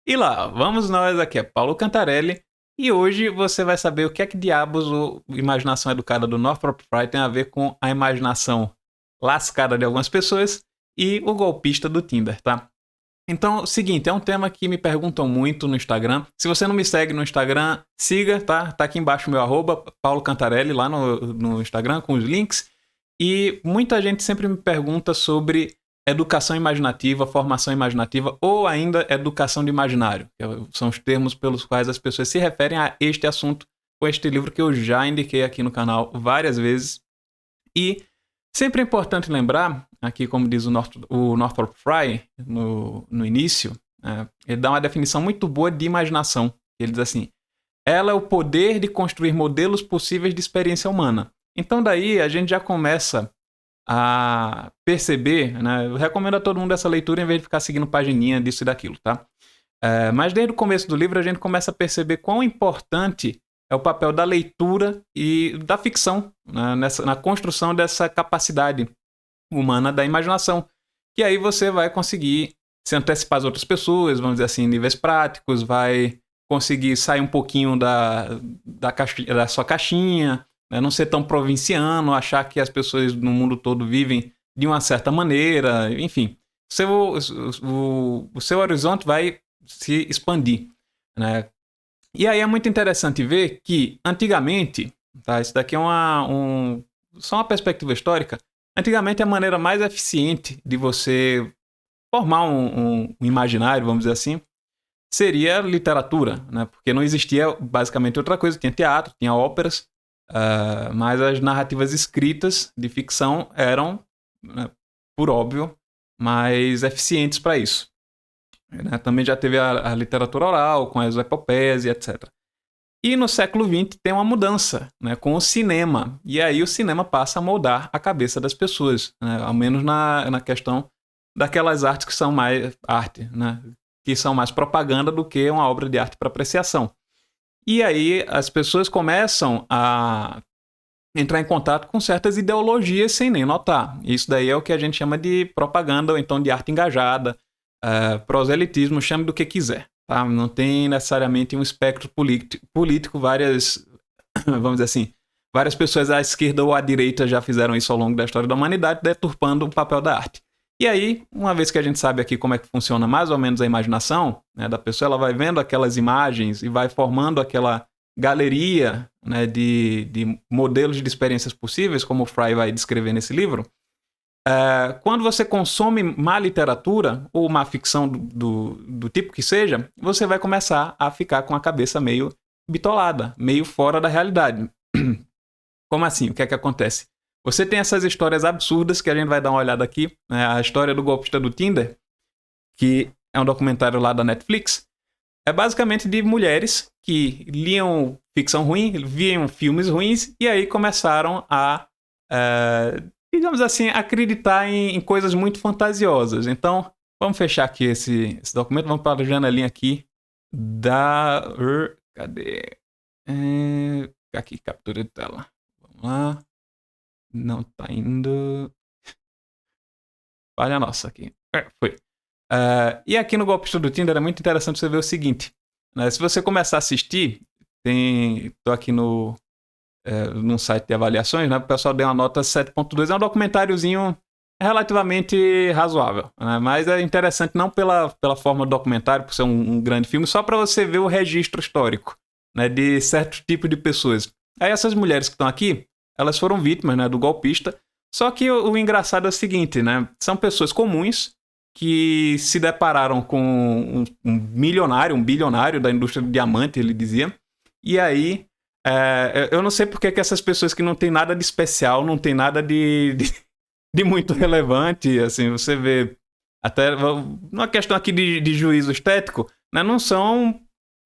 E lá, vamos nós aqui, é Paulo Cantarelli, e hoje você vai saber o que é que diabos o Imaginação Educada do Northrop Frye tem a ver com a imaginação lascada de algumas pessoas e o golpista do Tinder, tá? Então, seguinte, é um tema que me perguntam muito no Instagram. Se você não me segue no Instagram, siga, tá? Tá aqui embaixo o meu arroba, Paulo Cantarelli, lá no Instagram, com os links. E muita gente sempre me pergunta sobre educação imaginativa, formação imaginativa ou ainda educação de imaginário, que são os termos pelos quais as pessoas se referem a este assunto com este livro que eu já indiquei aqui no canal várias vezes. E sempre é importante lembrar, aqui como diz o Northrop Frye no início, ele dá uma definição muito boa de imaginação. Ele diz assim, ela é o poder de construir modelos possíveis de experiência humana. Então daí a gente já começa a perceber, né? Eu recomendo a todo mundo essa leitura em vez de ficar seguindo pagininha disso e daquilo, tá? Mas desde o começo do livro a gente começa a perceber quão importante é o papel da leitura e da ficção, né? Na construção dessa capacidade humana da imaginação. Que aí você vai conseguir se antecipar às outras pessoas, vamos dizer assim, em níveis práticos, vai conseguir sair um pouquinho da sua caixinha, né? Não ser tão provinciano, achar que as pessoas no mundo todo vivem de uma certa maneira, enfim. O seu horizonte vai se expandir, né? E aí é muito interessante ver que, antigamente, tá? Isso daqui é só uma perspectiva histórica. Antigamente, a maneira mais eficiente de você formar um imaginário, vamos dizer assim, seria literatura, né? Porque não existia basicamente outra coisa. Tinha teatro, tinha óperas, mas as narrativas escritas de ficção eram, né, por óbvio, mais eficientes para isso. Né? Também já teve a literatura oral, com as epopeias e etc. E no século XX tem uma mudança, né, com o cinema. E aí o cinema passa a moldar a cabeça das pessoas, né, ao menos na questão daquelas artes que são mais arte, né, que são mais propaganda do que uma obra de arte para apreciação. E aí as pessoas começam a entrar em contato com certas ideologias sem nem notar. Isso daí é o que a gente chama de propaganda ou então de arte engajada, proselitismo, chame do que quiser. Tá? Não tem necessariamente um espectro político, várias, vamos dizer assim, várias pessoas à esquerda ou à direita já fizeram isso ao longo da história da humanidade, deturpando o papel da arte. E aí, uma vez que a gente sabe aqui como é que funciona mais ou menos a imaginação, né, da pessoa, ela vai vendo aquelas imagens e vai formando aquela galeria, né, de modelos de experiências possíveis, como o Fry vai descrever nesse livro. Quando você consome má literatura ou má ficção do tipo que seja, você vai começar a ficar com a cabeça meio bitolada, meio fora da realidade. Como assim? O que é que acontece? Você tem essas histórias absurdas que a gente vai dar uma olhada aqui, né? A história do golpista do Tinder, que é um documentário lá da Netflix, é basicamente de mulheres que liam ficção ruim, viam filmes ruins e aí começaram a, digamos assim, acreditar em coisas muito fantasiosas. Então, vamos fechar aqui esse documento, vamos para a janelinha aqui da... Cadê? Aqui, captura de tela. Vamos lá. Não tá indo... Falha nossa aqui. Foi. E aqui no Golpista do Tinder é muito interessante você ver o seguinte, né? Se você começar a assistir, tô aqui num site de avaliações, né? O pessoal deu uma nota 7.2, é um documentáriozinho relativamente razoável, né? Mas é interessante não pela forma do documentário, por ser um grande filme, só para você ver o registro histórico, né, de certo tipo de pessoas. Aí essas mulheres que estão aqui, elas foram vítimas, né, do golpista, só que o engraçado é o seguinte, né? São pessoas comuns que se depararam com um milionário, um bilionário da indústria do diamante, ele dizia. E aí, eu não sei porque que essas pessoas que não tem nada de especial, não tem nada de muito relevante, assim, você vê, até numa questão aqui de juízo estético, né, não são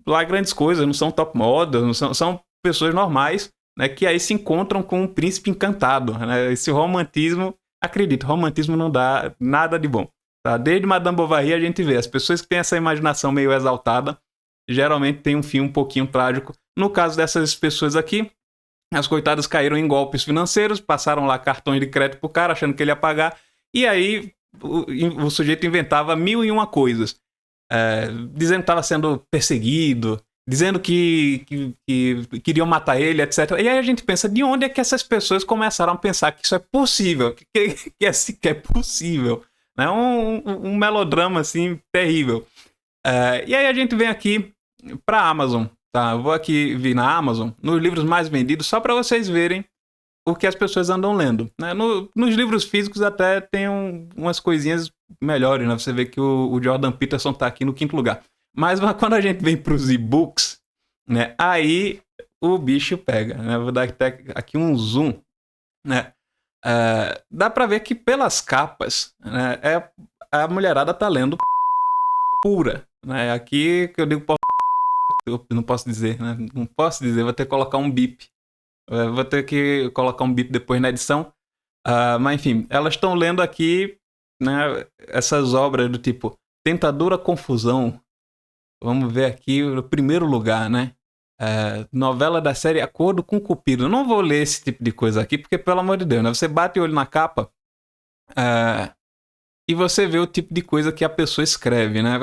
lá grandes coisas, não são top models, não são pessoas normais, né, que aí se encontram com um príncipe encantado, né? Esse romantismo, acredito, romantismo não dá nada de bom. Tá? Desde Madame Bovary a gente vê as pessoas que têm essa imaginação meio exaltada geralmente tem um fim um pouquinho trágico. No caso dessas pessoas aqui, as coitadas caíram em golpes financeiros, passaram lá cartões de crédito pro cara achando que ele ia pagar, e aí o sujeito inventava mil e uma coisas. dizendo que estava sendo perseguido, dizendo que queriam matar ele, etc. E aí a gente pensa, de onde é que essas pessoas começaram a pensar que isso é possível, que é sequer possível? É um melodrama, assim, terrível. E aí a gente vem aqui para a Amazon, tá? Eu vou aqui vir na Amazon, nos livros mais vendidos, só para vocês verem o que as pessoas andam lendo, né? Nos livros físicos até tem umas coisinhas melhores, né? Você vê que o Jordan Peterson tá aqui no 5º lugar. Mas quando a gente vem para os e-books, né? Aí o bicho pega, né? Vou dar aqui um zoom, né? Dá para ver que pelas capas, né? A mulherada tá lendo pura, né? Aqui que eu digo, eu não posso dizer, né? Não posso dizer, vou ter que colocar um bip. Vou ter que colocar um bip depois na edição. Mas enfim, elas estão lendo aqui, né, essas obras do tipo Tentadora Confusão. Vamos ver aqui no primeiro lugar, né? Novela da série Acordo com Cupido. Eu não vou ler esse tipo de coisa aqui, porque, pelo amor de Deus, né? Você bate o olho na capa e você vê o tipo de coisa que a pessoa escreve, né?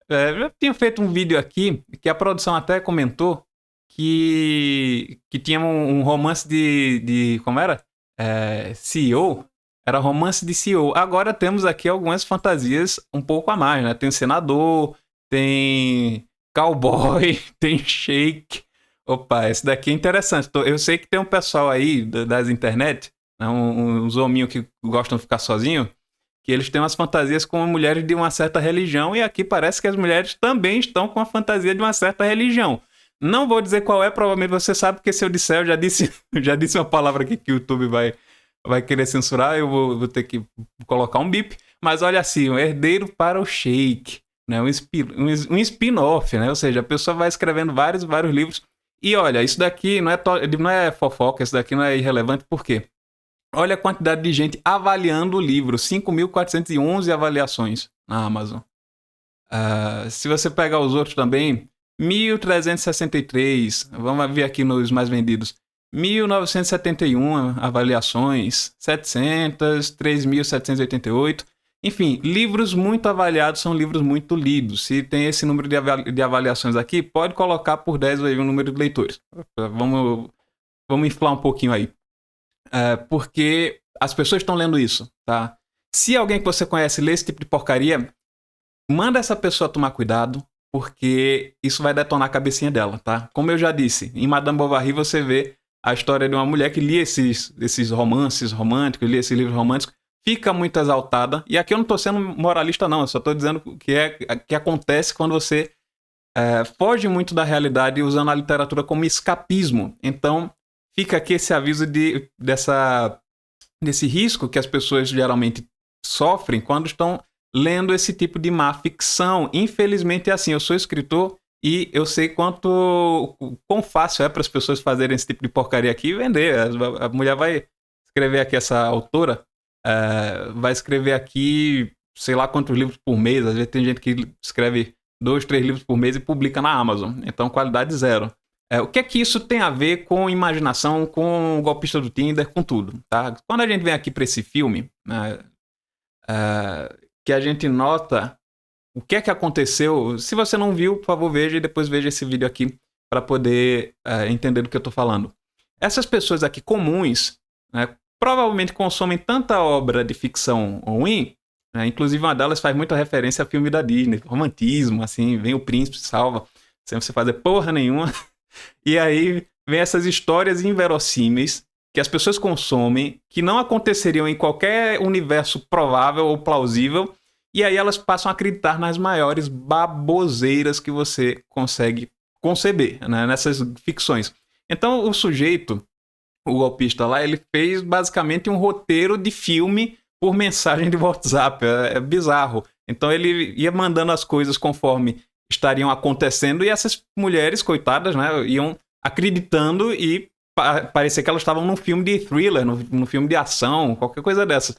Eu tinha feito um vídeo aqui que a produção até comentou que tinha um romance de como era? CEO. Era romance de CEO. Agora temos aqui algumas fantasias um pouco a mais, né? Tem senador, tem cowboy, tem shake. Opa, esse daqui é interessante. Eu sei que tem um pessoal aí das internet, né? Uns hominhos que gostam de ficar sozinho, que eles têm umas fantasias com mulheres de uma certa religião, e aqui parece que as mulheres também estão com a fantasia de uma certa religião. Não vou dizer qual é, provavelmente você sabe, porque se eu disser, eu já disse uma palavra aqui que o YouTube vai querer censurar, eu vou ter que colocar um bip. Mas olha assim, um herdeiro para o Sheik, né? Um spin-off, né? Ou seja, a pessoa vai escrevendo vários livros. E olha, isso daqui não é fofoca, isso daqui não é irrelevante, por quê? Olha a quantidade de gente avaliando o livro, 5.411 avaliações na Amazon. Se você pegar os outros também, 1.363, vamos ver aqui nos mais vendidos, 1.971 avaliações, 700, 3.788, enfim, livros muito avaliados são livros muito lidos. Se tem esse número de avaliações aqui, pode colocar por 10 aí o número de leitores. Vamos inflar um pouquinho aí. Porque as pessoas estão lendo isso, tá? Se alguém que você conhece lê esse tipo de porcaria, manda essa pessoa tomar cuidado, porque isso vai detonar a cabecinha dela, tá? Como eu já disse, em Madame Bovary você vê a história de uma mulher que lia esses romances românticos, lia esses livros românticos, fica muito exaltada. E aqui eu não estou sendo moralista, não. Eu só estou dizendo que acontece quando você foge muito da realidade usando a literatura como escapismo. Então, fica aqui esse aviso desse risco que as pessoas geralmente sofrem quando estão lendo esse tipo de má ficção. Infelizmente é assim, eu sou escritor e eu sei quão fácil é para as pessoas fazerem esse tipo de porcaria aqui e vender. A mulher vai escrever aqui, essa autora vai escrever aqui sei lá quantos livros por mês. Às vezes tem gente que escreve 2, 3 livros por mês e publica na Amazon. Então qualidade zero. O que é que isso tem a ver com imaginação, com o golpista do Tinder, com tudo, tá? Quando a gente vem aqui para esse filme, que a gente nota o que é que aconteceu. Se você não viu, por favor, veja e depois veja esse vídeo aqui para poder entender do que eu estou falando. Essas pessoas aqui comuns, né, provavelmente consomem tanta obra de ficção ruim, né, inclusive uma delas faz muita referência a filme da Disney, romantismo, assim, vem o príncipe, salva, sem você fazer porra nenhuma. E aí vem essas histórias inverossímeis que as pessoas consomem, que não aconteceriam em qualquer universo provável ou plausível, e aí elas passam a acreditar nas maiores baboseiras que você consegue conceber, né, nessas ficções. Então o sujeito, o golpista lá, ele fez basicamente um roteiro de filme por mensagem de WhatsApp. É bizarro. Então ele ia mandando as coisas conforme estariam acontecendo e essas mulheres, coitadas, né, iam acreditando e parecia que elas estavam num filme de thriller, num filme de ação, qualquer coisa dessas.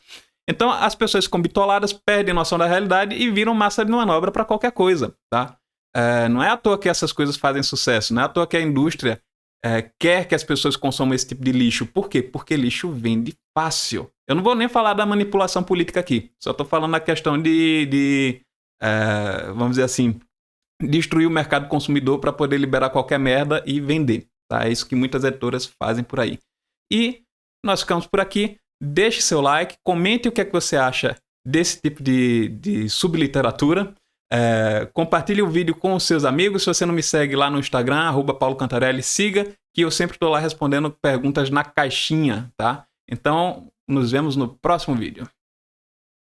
Então as pessoas ficam bitoladas, perdem noção da realidade e viram massa de manobra para qualquer coisa, tá? Não é à toa que essas coisas fazem sucesso, não é à toa que a indústria quer que as pessoas consumam esse tipo de lixo. Por quê? Porque lixo vende fácil. Eu não vou nem falar da manipulação política aqui. Só estou falando da questão de vamos dizer assim, destruir o mercado consumidor para poder liberar qualquer merda e vender. Tá? É isso que muitas editoras fazem por aí. E nós ficamos por aqui. Deixe seu like, comente o que é que você acha desse tipo de subliteratura. Compartilhe o vídeo com os seus amigos. Se você não me segue lá no Instagram, @paulocantarelli, siga, que eu sempre estou lá respondendo perguntas na caixinha, tá? Então, nos vemos no próximo vídeo.